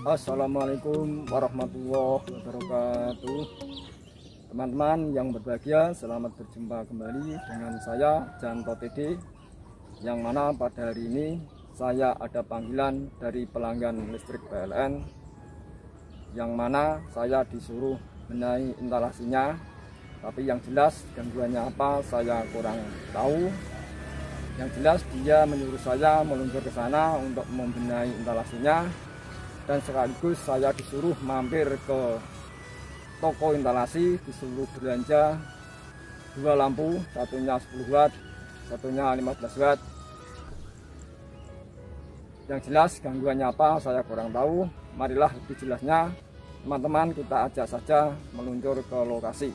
Assalamualaikum warahmatullahi wabarakatuh. Teman-teman yang berbahagia, selamat berjumpa kembali dengan saya Janto TD, yang mana pada hari ini saya ada panggilan dari pelanggan listrik PLN, yang mana saya disuruh benahi instalasinya, tapi yang jelas gangguannya apa saya kurang tahu. Yang jelas dia menyuruh saya meluncur ke sana untuk membenahi instalasinya, dan sekaligus saya disuruh mampir ke toko instalasi, disuruh belanja 2 lampu, satunya 10 watt, satunya 15 watt. Yang jelas gangguannya apa saya kurang tahu. Marilah lebih jelasnya teman-teman kita ajak saja meluncur ke lokasi.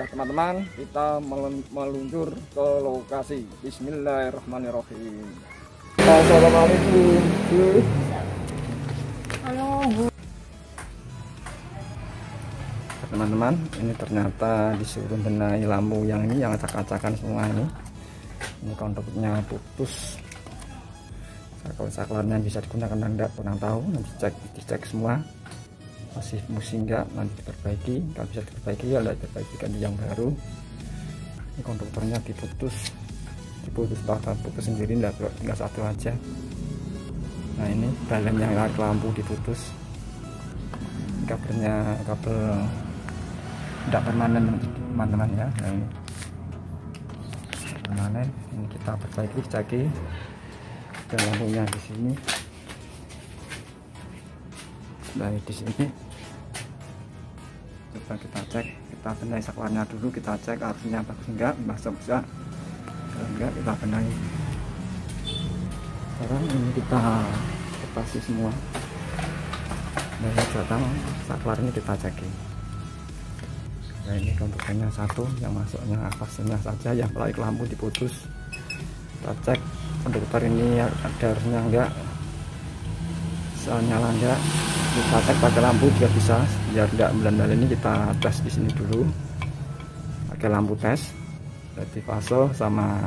Nah teman-teman, kita meluncur ke lokasi. Bismillahirrahmanirrahim. Assalamualaikum. Teman-teman, ini ternyata disuruh benahi lampu yang ini, yang acak-acakan semua ini kontaknya putus. Kalau saklarnya bisa digunakan enggak kurang tahu, nanti dicek semua masih fungsi enggak, nanti diperbaiki. Kalau bisa diperbaiki ya diperbaiki, ganti yang baru. Ini konduktornya diputus bahkan putus sendiri, enggak satu aja. Nah ini balennya lampu diputus, kabel tidak permanen teman-teman ya. Nah ini permanen, ini kita perbaiki, ceki. Dan lampunya di sini, dari di sini coba kita cek, kita benahi saklarnya dulu, kita cek arusnya bagus enggak, masuk bisa, kalau enggak kita benahi. Sekarang ini kita lepasin semua dari batang saklar ini, kita ceki. Nah ini kontaktornya satu, yang masuknya fasenya saja, yang pelai lampu diputus. Kita cek konduktor ini ada harusnya enggak, bisa nyala enggak, kita cek pakai lampu juga bisa, biar enggak belanda. Ini kita tes di sini dulu pakai lampu tes, jadi fase sama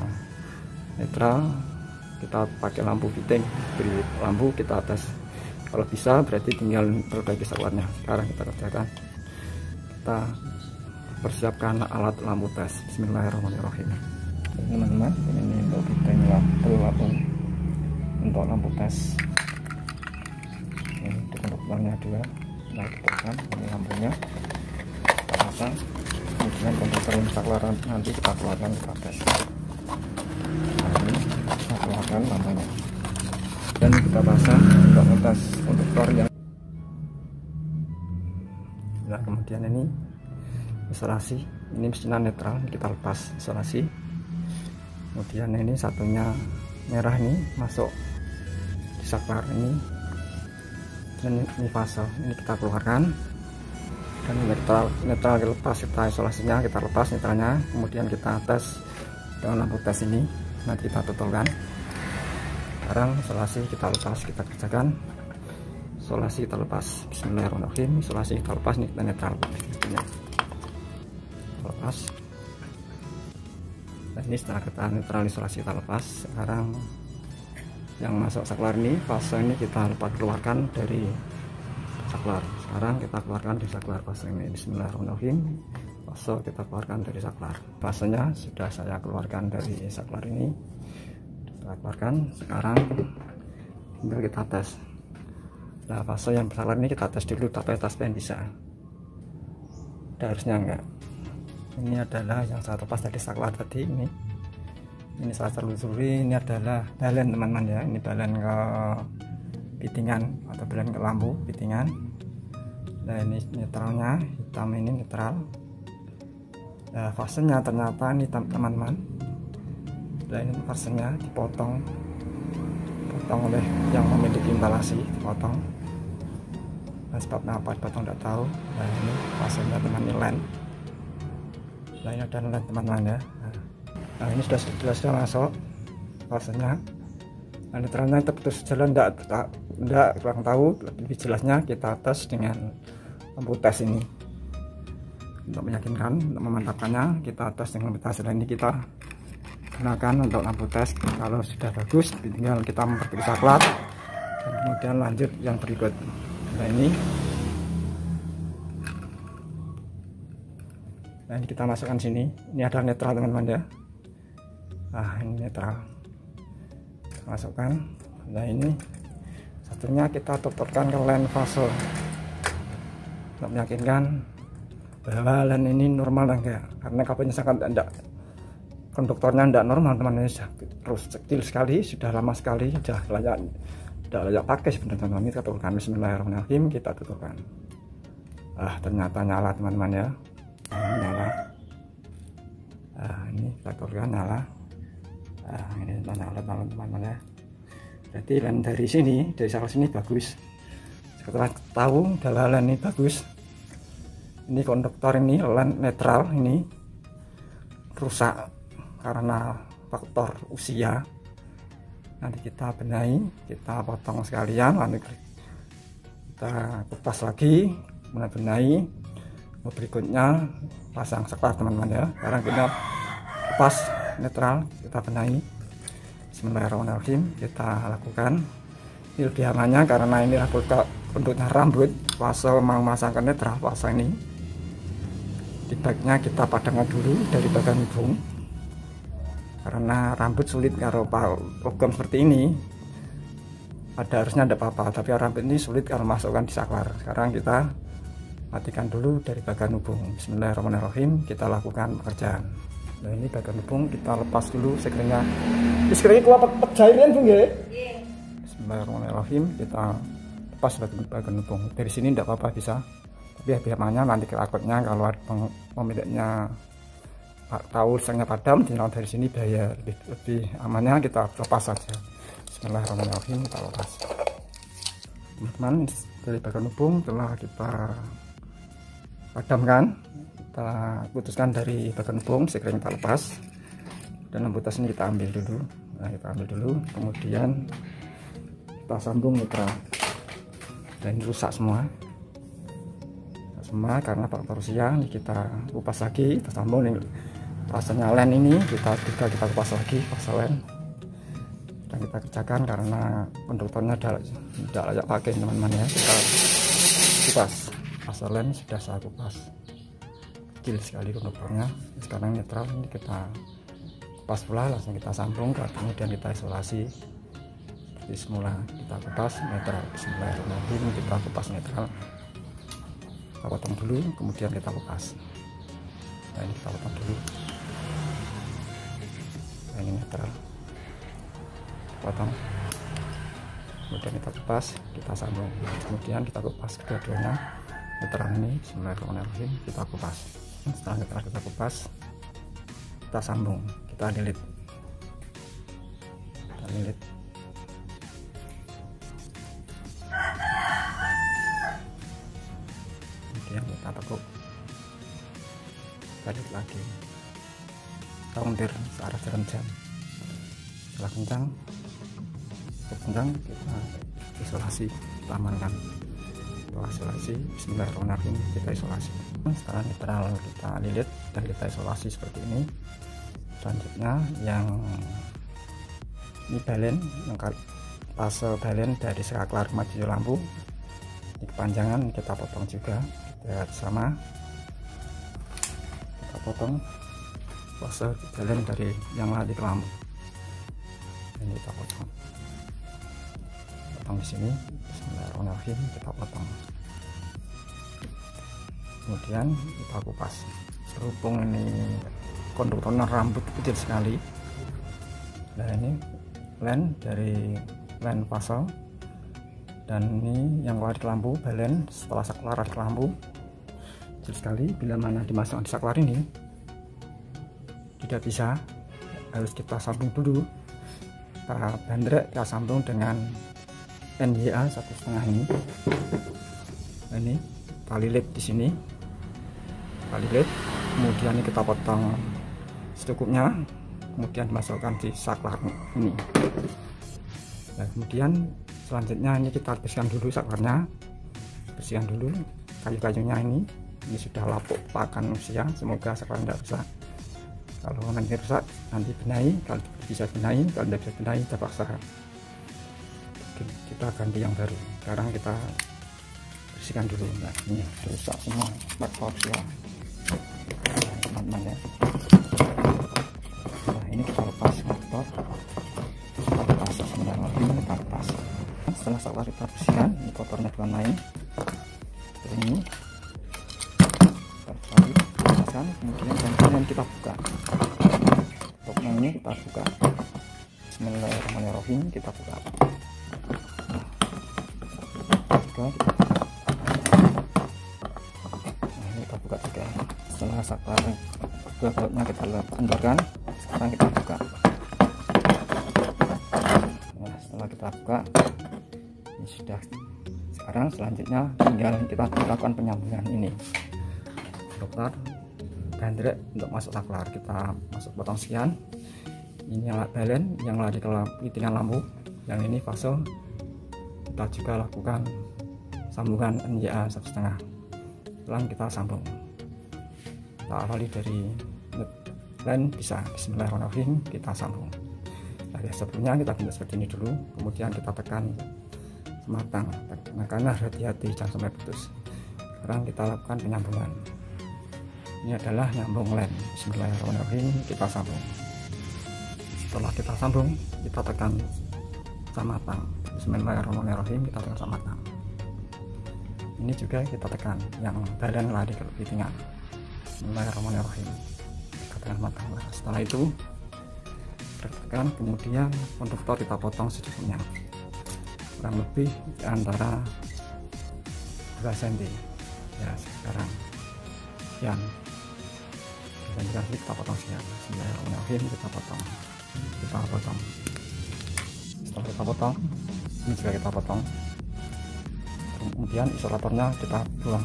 netral. Kita pakai lampu fitting, beri lampu kita tes, kalau bisa berarti tinggal perbaiki saklarnya. Sekarang kita kerjakan, kita persiapkan alat lampu tes. Bismillahirrahmanirrahim. Teman-teman, ini untuk fitting lampu untuk lampu tes. Ini konduktornya 2, nah kita ini lampunya kita pasang, kemudian konduktor saklar nanti kita keluarkan, kita tes. Nah ini kita keluarkan lampunya dan kita pasang untuk ngetes konduktor yang. Nah kemudian ini isolasi, ini mesinnya netral, kita lepas isolasi. Kemudian ini satunya merah nih masuk di saklar ini, dan ini fase ini kita keluarkan, dan netral lepas, kita isolasinya kita lepas netralnya, kemudian kita tes dengan lampu tes ini, nanti kita tutupkan. Sekarang isolasi kita lepas, kita kerjakan isolasi kita lepas. Bismillahirrahmanirrahim. Isolasi kita lepas nih, kita netral lepas. Nah ini setelah kita netral isolasi kita lepas, sekarang yang masuk saklar ini fase ini kita keluarkan dari saklar. Sekarang kita keluarkan dari saklar fase ini. Bismillahirrahmanirrahim. Fase kita keluarkan dari saklar, fasenya sudah saya keluarkan dari saklar ini, kita keluarkan. Sekarang tinggal kita tes. Nah fase yang saklar ini kita tes dulu, tapi tes pen bisa, ada harusnya enggak. Ini adalah yang saya lepas dari saklar tadi, ini saya telusuri, ini adalah balen teman-teman ya, ini balen ke fittingan atau balen ke lampu fittingan. Nah ini netralnya hitam, ini netral. Nah fasenya ternyata ini teman-teman, nah ini fasenya dipotong oleh yang memiliki instalasi, dipotong. Nah sebabnya apa dipotong tidak tahu. Nah ini fasenya teman, ini len. Nah ini ada len teman-teman ya. Nah ini sudah masuk fasenya. Nah netralnya terputus jalan, enggak kurang tahu. Lebih jelasnya kita tes dengan lampu tes ini untuk meyakinkan, untuk memantapkannya. Kita tes dengan lampu tes. Dan ini kita gunakan untuk lampu tes. Kalau sudah bagus tinggal kita memperbaiki saklar dan kemudian lanjut yang berikut. Nah ini kita masukkan sini. Ini ada netral teman-teman ya. Nah ini netral, kita masukkan. Nah ini satunya kita tuturkan ke lens fase untuk meyakinkan bahwa lens ini normal dan enggak, karena kabelnya sangat enggak, konduktornya enggak normal teman-teman. Terus kecil sekali, sudah lama sekali, sudah layak pakai sebenarnya teman-teman. Kita tuturkan, bismillahirrahmanirrahim, kita tuturkan. Ternyata nyala teman-teman ya. Nyala. Ini kita tuturkan, nyala. Ini nyala teman-teman ya. Berarti lens dari sini, dari saklar sini bagus. Setelah tahu bahwa lens ini bagus, ini konduktor ini lens netral ini rusak karena faktor usia. Nanti kita benahi, kita potong sekalian, lalu kita kupas lagi, kemudian benahi. Berikutnya pasang saklar teman-teman ya. Sekarang kita kupas netral, kita benahi. Bismillahirrahmanirrahim, kita lakukan. Ini lebih amannya karena ini bentuknya rambut. Fase mau memasangkan netral, fase ini di bagnya kita padangkan dulu dari bagian hubung, karena rambut sulit kalau program seperti ini. Pada harusnya tidak apa-apa, tapi rambut ini sulit kalau masukkan di saklar. Sekarang kita matikan dulu dari bagian hubung. Bismillahirrahmanirrahim, kita lakukan pekerjaan. Nah ini bagian hubung kita lepas dulu sekiranya. Sekiranya keluar pejairan Bung ya. Bismillahirrahmanirrahim, kita lepas bagian hubung. Dari sini tidak apa-apa bisa, tapi biasanya nanti takutnya kalau ada pemiliknya tahu listriknya padam, tinggal dari sini bahaya. Lebih amannya kita lepas saja. Bismillahirrahmanirrahim, kita lepas. Teman-teman, dari bagian hubung telah kita padamkan, kita putuskan dari bagian hubung, sekiranya kita lepas, dan lembutas ini kita ambil dulu. Nah kita ambil dulu, kemudian kita sambung netral. Dan ini rusak semua karena faktor usia. Ini kita kupas lagi, kita sambung nih pasnya lens ini, kita kupas lagi pasal lens, dan kita kerjakan karena konduktornya tidak layak pakai teman-teman ya. Kita kupas pasal lens, sudah saya kupas, kecil sekali konduktornya. Sekarang netral ini kita kupas pula, langsung kita sambung, kemudian kita isolasi seperti semula. Kita kupas netral. Bismillahirrahmanirrahim, kita kupas netral, kita potong dulu, kemudian kita kupas. Nah ini kita potong dulu. Nah ini netral, potong, kemudian kita kupas, kita sambung, kemudian kita kupas kedua-duanya. Netral ini, bismillahirrahmanirrahim, kita kupas. Setelah netral kita kupas, kita sambung, kita lilit. Kemudian kita tekuk, balik lagi, kita untir searah jarum jam. Setelah kencang kita isolasi, kita amankan. Setelah isolasi, bismillahirrahmanirrahim, kita isolasi. Setelah netral kita lilit dan kita isolasi seperti ini. Selanjutnya yang ini balen, fase balen dari saklar maju lampu. Ini kepanjangan kita potong juga, kita sama, kita potong fase balen dari yang ada di lampu. Ini kita potong di sini. Bismillahirrahmanirrahim, kita potong, kemudian kita kupas. Berhubung ini konduktornya rambut kecil sekali, nah ini lens dari lens fase, dan ini yang keluar di lampu balen setelah saklar di lampu kecil sekali. Bila mana dimasukkan di saklar ini tidak bisa, harus kita sambung dulu, kita bandrek, kita sambung dengan NYA 1,5 ini. Nah, ini kita lilit di sini, kita lilit, kemudian ini kita potong secukupnya, kemudian dimasukkan di saklar ini. Nah, kemudian selanjutnya ini kita bersihkan dulu saklarnya, bersihkan dulu kayu-kayunya. Ini sudah lapuk pakan usia, semoga saklar tidak rusak. Kalau nanti rusak nanti benahi, kalau bisa benahi, kalau tidak bisa benahi terpaksa kita ganti yang baru. Sekarang kita bersihkan dulu. Nah, ini rusak semua part koaksial, teman-teman ya. Nah, ini kita lepas motor, kita lepas Bismillahirrahmanirrahim, kita lepas. Setelah saklar kita bersihkan, ini kotornya bukan main. Ini kita lepaskan, kemudian kita buka. Topnya ini kita buka. Bismillahirrahmanirrahim, kita buka. Ini kita buka juga. Setelah saklar dua bautnya kita kendorkan, sekarang kita buka. Nah, setelah kita buka, ini sudah. Sekarang selanjutnya tinggal kita lakukan penyambungan ini. Dokter bandrek untuk masuk saklar, kita masuk potong sekian. Ini yang balen, yang lari ke fittingan lampu, yang ini fase. Kita juga lakukan sambungan NYA 1,5. Setelah kita sambung, kita awali dari line bisa. Bismillahirrahmanirrahim, kita sambung. Nah, sebelumnya kita bentuk seperti ini dulu, kemudian kita tekan sematang, karena hati-hati jangan sampai putus. Sekarang kita lakukan penyambungan. Ini adalah nyambung line. Bismillahirrahmanirrahim, kita sambung. Setelah kita sambung, kita tekan sematang. Bismillahirrahmanirrahim, kita tekan sematang. Ini juga kita tekan yang badan lari ke fittingan. Bismillahirrahmanirrahim, kita tekan matang. Setelah itu tekan, kemudian konduktor kita potong secukupnya, kurang lebih antara 2 cm ya. Sekarang sekian, kita potong sekian. Bismillahirrahmanirrahim, kita potong. Setelah kita potong, ini juga kita potong. Kemudian isolatornya kita buang,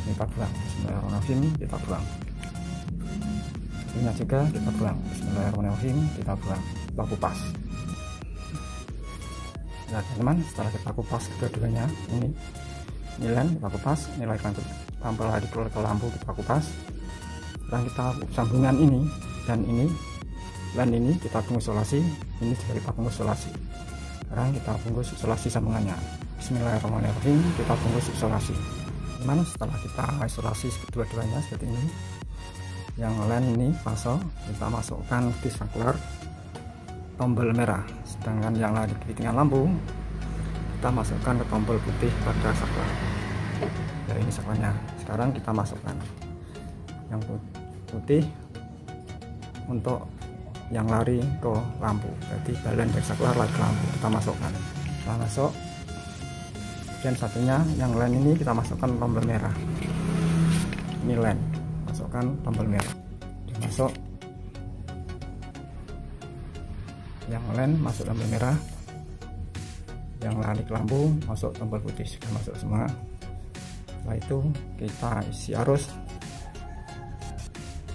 kita buang. Bismillahirrahmanirrahim, kita buang. Ini juga kita buang. Bismillahirrahmanirrahim, kita buang. Kita kupas. Nah teman-teman, setelah kita kupas kedua-duanya, ini nilai kita kupas, nilai tampil ke lampu kita kupas. Sekarang kita sambungan ini dan ini, dan ini kita bungkus isolasi, ini juga kita bungkus isolasi. Sekarang kita bungkus isolasi sambungannya. Bismillahirrahmanirrahim, kita bungkus isolasi. Teman, setelah kita isolasi kedua-duanya seperti ini, yang lain ini fase, kita masukkan di saklar tombol merah, sedangkan yang lari di fittingan lampu kita masukkan ke tombol putih pada saklar. Ya, ini saklarnya. Sekarang kita masukkan yang putih untuk yang lari ke lampu, jadi balen dari saklar lari ke lampu, kita masukkan. Setelah masuk, dan satunya yang lain ini kita masukkan tombol merah. Ini len, masukkan tombol merah, masuk yang lain, masuk tombol merah, yang lari ke lampu masuk tombol putih, sudah masuk semua. Setelah itu kita isi arus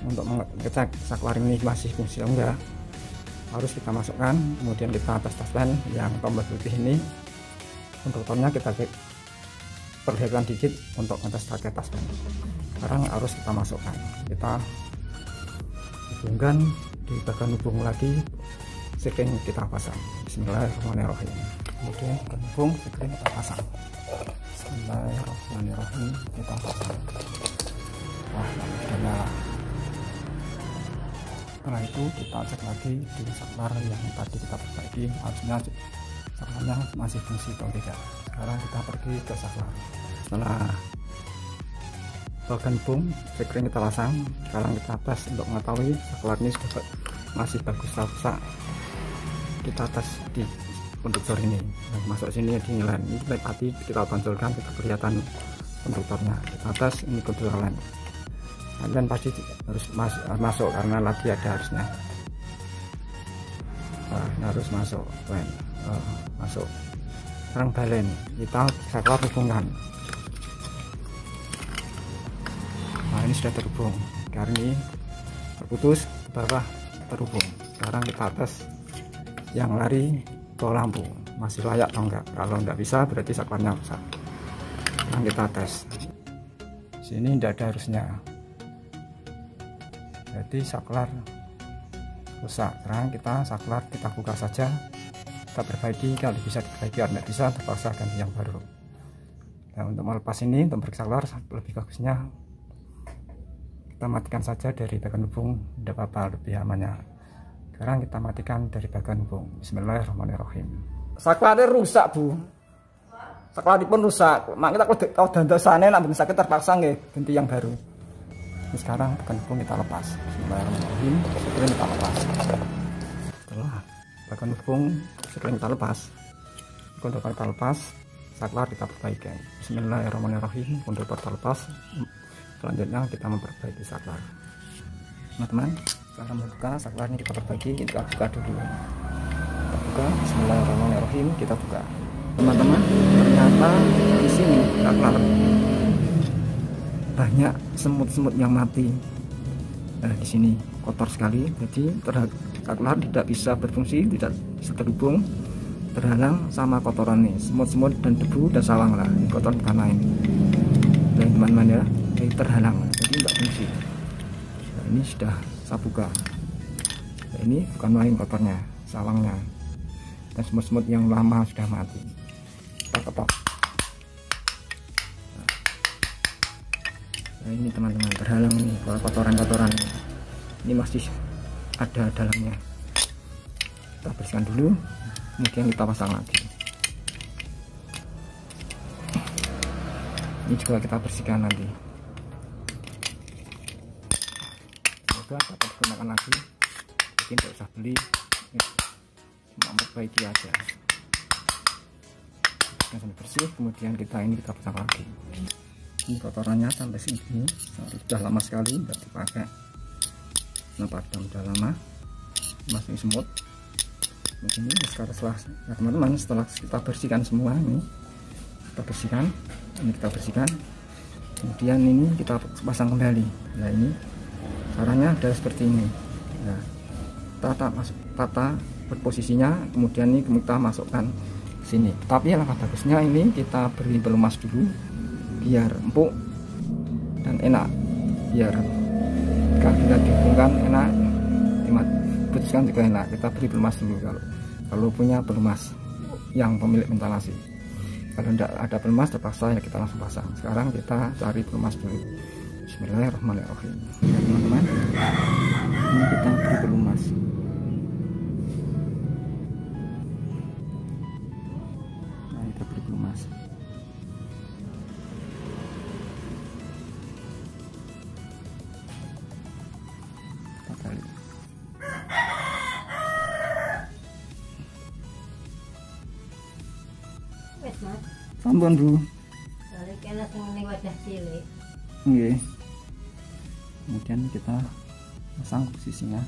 untuk mengecek saklar ini masih fungsi atau enggak. Harus kita masukkan, kemudian kita tes pen yang tombol putih ini. Konduktornya kita perlihatkan dikit untuk ngetes pakai tas pen. Sekarang harus kita masukkan, kita hubungkan di bagian hubung lagi, sekring kita pasang. Bismillahirrahmanirrahim, kemudian hubung sekring kita pasang. Bismillahirrahmanirrahim, kita pasang. Wah, sudah nyala. Setelah itu kita cek lagi di saklar yang tadi kita perbaiki, harusnya saklarnya masih fungsi atau tidak. Sekarang kita pergi ke saklar. Setelah bagian bung sekring kita pasang, sekarang kita tes untuk mengetahui saklar ini sudah masih bagus atau rusak. Kita tes di konduktor ini, masuk sini dinilai. Ini baik hati kita tonjolkan, kita kelihatan konduktornya. Kita tes ini konduktor lain. Dan pasti harus masuk karena lagi ada harusnya. Harus masuk, masuk. Sekarang balen, kita saklar hubungkan. Nah, ini sudah terhubung. Karena ini terputus, ke bawah terhubung. Sekarang kita tes yang lari ke lampu masih layak atau enggak. Kalau enggak bisa berarti saklarnya rusak. Sekarang kita tes. Sini tidak ada harusnya. Jadi saklar rusak. Sekarang kita buka saja, kita perbaiki. Kalau bisa diperbaiki, kalau tidak bisa terpaksa ganti yang baru. Nah, untuk melepas ini, untuk bersaklar lebih bagusnya kita matikan saja dari bagian hubung, tidak apa-apa, lebih amannya. Sekarang kita matikan dari bagian hubung. Bismillahirrahmanirrahim. Saklarnya rusak, Bu. Saklar pun rusak. Makanya kalau dandasane nak sakit terpaksa nggih ganti yang baru. Ini sekarang bagian hubung kita lepas. Bismillahirrahmanirrahim. Sekring kita lepas. Setelah bagian hubung sekring kita lepas, untuk kita lepas, saklar kita perbaiki. Bismillahirrahmanirrahim. Untuk kita lepas, selanjutnya kita memperbaiki saklar. Teman-teman, cara membuka saklar ini kita perbaiki, kita buka dulu. Kita buka. Bismillahirrahmanirrahim. Kita buka. Teman-teman, ternyata di sini saklar banyak semut-semut yang mati. Nah, di sini kotor sekali, jadi saklar tidak bisa berfungsi, tidak bisa terhubung, terhalang sama kotoran nih, semut-semut dan debu dan sawang lah. Ini kotor karena ini, dan teman-teman ya, ini terhalang, jadi tidak fungsi. Nah, ini sudah saya buka. Nah, ini bukan main kotornya, sawangnya, dan semut-semut yang lama sudah mati. Kita ketok. Nah, ini teman-teman terhalang nih, kotoran-kotoran ini masih ada dalamnya. Kita bersihkan dulu, kemudian kita pasang lagi. Ini juga kita bersihkan nanti. Semoga dapat digunakan lagi. Mungkin tidak usah beli, cuma memperbaiki aja. Sampai bersih, kemudian kita pasang lagi. Ini kotorannya sampai sini sudah lama sekali tidak dipakai. Nah, padam udah lama, masih semut. Begini sekarang setelah teman-teman, setelah kita bersihkan semua ini, kita bersihkan, kemudian ini kita pasang kembali. Nah, ini caranya adalah seperti ini. Nah, tata posisinya, kemudian ini kita masukkan sini. Tapi alangkah bagusnya ini kita beri pelumas dulu biar empuk dan enak, biar kita dihubungkan enak, diputuskan juga enak. Kita beri pelumas dulu kalau punya pelumas yang pemilik ventilasi. Kalau tidak ada pelumas terpaksa ya kita langsung pasang. Sekarang kita cari pelumas dulu. Bismillahirrahmanirrahim. Ya, teman-teman, ini kita beri pelumas. Sampun, Bu. Nggih. Kemudian kita pasang posisinya.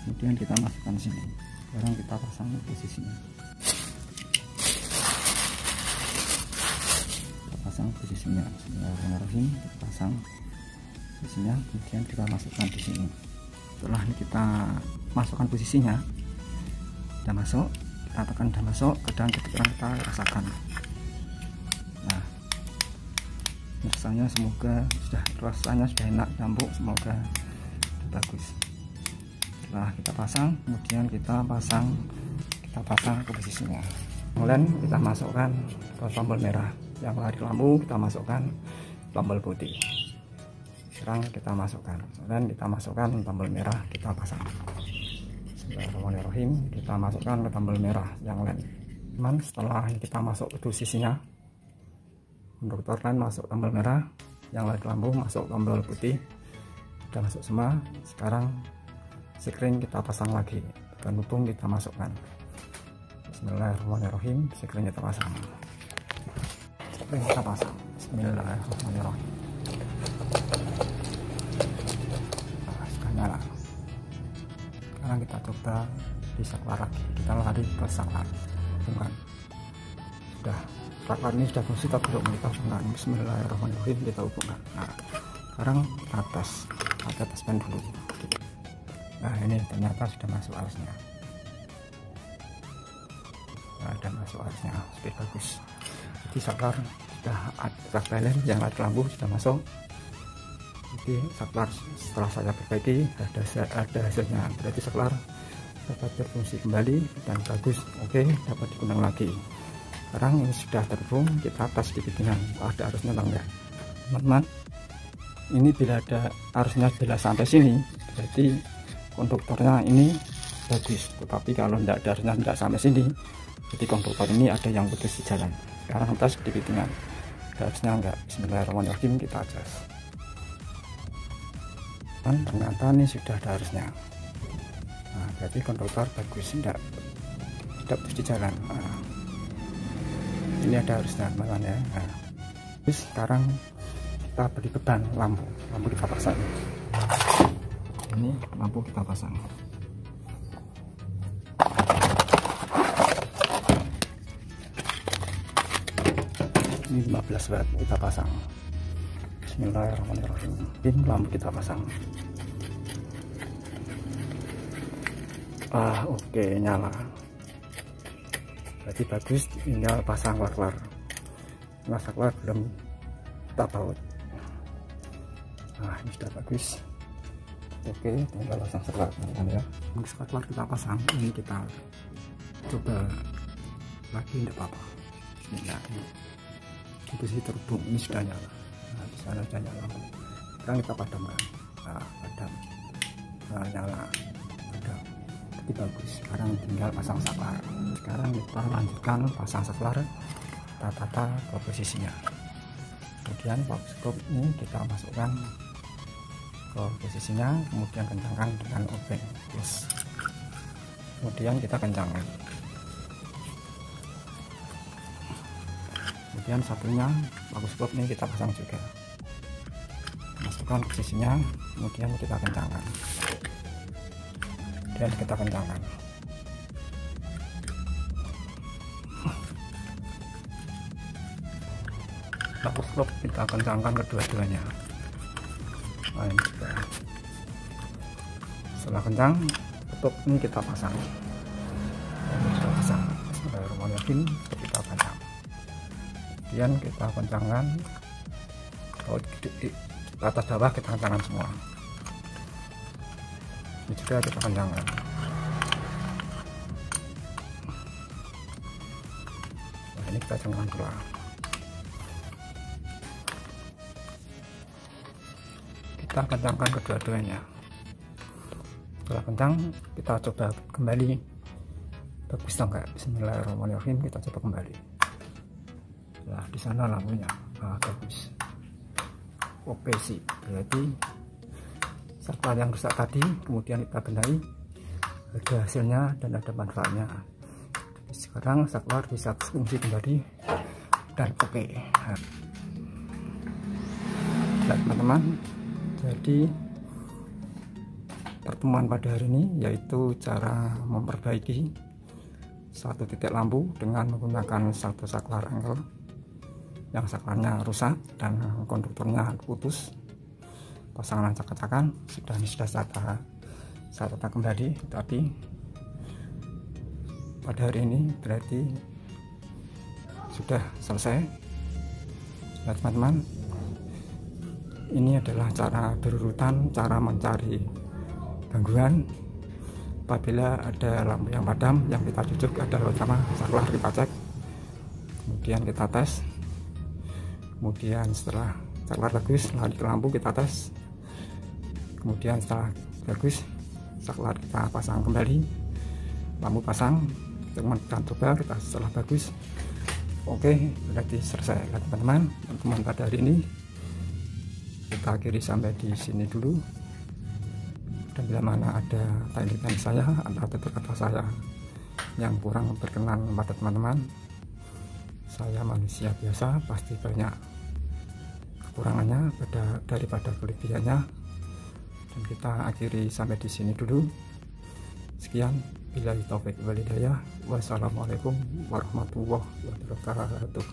Kemudian kita masukkan sini. Sekarang kita pasang posisinya. Bismillahirrahmanirrahim. Kita pasang posisinya, kemudian kita masukkan di sini. Setelah ini kita masukkan posisinya, sudah masuk, kita tekan sudah masuk, kadang kita rasakan. Nah, rasanya sudah enak, empuk, semoga bagus. Setelah kita pasang, kemudian kita pasang ke posisinya. Kemudian kita masukkan ke tombol merah, yang lari lampu kita masukkan tombol putih. Sekarang kita masukkan, kemudian kita masukkan tombol merah, kita pasang. Bismillahirrahmanirrahim. Kita masukkan ke tombol merah yang lain. Setelah kita masuk ke posisinya, untuk lain masuk tombol merah, yang lari lampu masuk tombol putih, sudah masuk semua. Sekarang sekring kita pasang lagi, dan hubung kita masukkan. Bismillahirrahmanirrahim. Sekring kita pasang. Bismillahirrahmanirrahim. Sudah nyala. Sekarang kita coba di saklar lagi. Kita lari ke saklar. Hubungan. Sudah. Saklar ini sudah fungsi, tapi belum kita hubungkan. Bismillahirrahmanirrahim. Kita hubungkan. Nah, sekarang kita teskan dulu. Nah, ini ternyata sudah masuk arusnya. Sudah masuk arusnya, sudah bagus. Jadi saklar sudah ada balen, yang lari lampu sudah masuk. Jadi saklar setelah saya perbaiki ada hasilnya, berarti saklar dapat berfungsi kembali dan bagus. Oke, dapat digunakan lagi. Sekarang ini sudah terhubung, kita tes sedikit dengan ada arusnya atau enggak teman-teman. Ini bila ada arusnya bila sampai sini berarti konduktornya ini bagus, tetapi kalau tidak ada arusnya tidak sampai sini jadi konduktor ini ada yang putus di jalan. Sekarang tes sedikit dengan arusnya enggak. Bismillahirrahmanirrahim, kita adjust. Dan ternyata ini sudah ada arusnya. Nah, berarti konduktor bagus, tidak putus di jalan. Nah, ini ada arusnya teman-teman ya. Nah, terus sekarang kita beri beban lampu kita pasang. Ini lampu kita pasang. Ini 15 watt kita pasang. Bismillahirrahmanirrahim. Ini lampu kita pasang. Oke, nyala. Berarti bagus, tinggal pasang saklar. Nah, saklar belum kita baut. Nah, ini sudah bagus. Oke, tinggal pasang saklar ya. Saklar kita pasang, ini kita coba lagi, tidak apa-apa. Nah, ini posisi terhubung, ini sudah nyala. Nah, di sana sudah nyala. Sekarang kita padamkan. Nah, padam. Nah, nyala. Padam. Jadi bagus. Sekarang tinggal pasang saklar. Sekarang kita lanjutkan pasang saklar. Kita tata ke posisinya. Kemudian box ini kita masukkan ke posisinya, kemudian kencangkan dengan obeng. Yes. Kemudian kita kencangkan. Kemudian satunya bagus klub ini kita pasang juga, masukkan posisinya, kemudian kita kencangkan dan kita kencangkan. Bagus klub kita kencangkan kedua-duanya. Nah, ini juga. Setelah kencang, tutup ini kita pasang. Kita pasang. Bismillahirrahmanirrahim, kita pasang. Kemudian kita kencangkan di atas bawah, kita kencangkan semua. Ini juga kita kencangkan. Nah, ini kita kencangkan keluar. Kita kencangkan kedua-duanya. Setelah kencang, kita coba kembali. Bagus atau enggak? Bismillahirrahmanirrahim, kita coba kembali. Nah, di sana lampunya bagus. Oke sih, berarti saklar yang rusak tadi kemudian kita benahi, ada hasilnya dan ada manfaatnya. Sekarang saklar bisa fungsi kembali dan oke. Nah, teman-teman, jadi pertemuan pada hari ini yaitu cara memperbaiki satu titik lampu dengan menggunakan satu saklar angle yang saklarnya rusak dan konduktornya putus. Pasangan acak-acakan sudah saya tata kembali, tapi pada hari ini berarti sudah selesai. Nah, teman-teman, ini adalah cara berurutan, cara mencari gangguan apabila ada lampu yang padam. Yang kita cucuk adalah pertama saklar kita cek, kemudian kita tes, kemudian setelah saklar bagus lanjut ke lampu kita tes, kemudian setelah bagus saklar kita pasang kembali, lampu pasang, kita coba kita setelah bagus. Oke, berarti selesai. Nah, teman-teman, pertemuan pada hari ini kita akhiri sampai di sini dulu. Dan bila mana ada tanya saya atau tutur kata saya yang kurang berkenan pada teman-teman, saya manusia biasa, pasti banyak kekurangannya daripada kelebihannya. Dan kita akhiri sampai di sini dulu. Sekian, billahi taufik wal hidayah. Wassalamualaikum warahmatullahi wabarakatuh.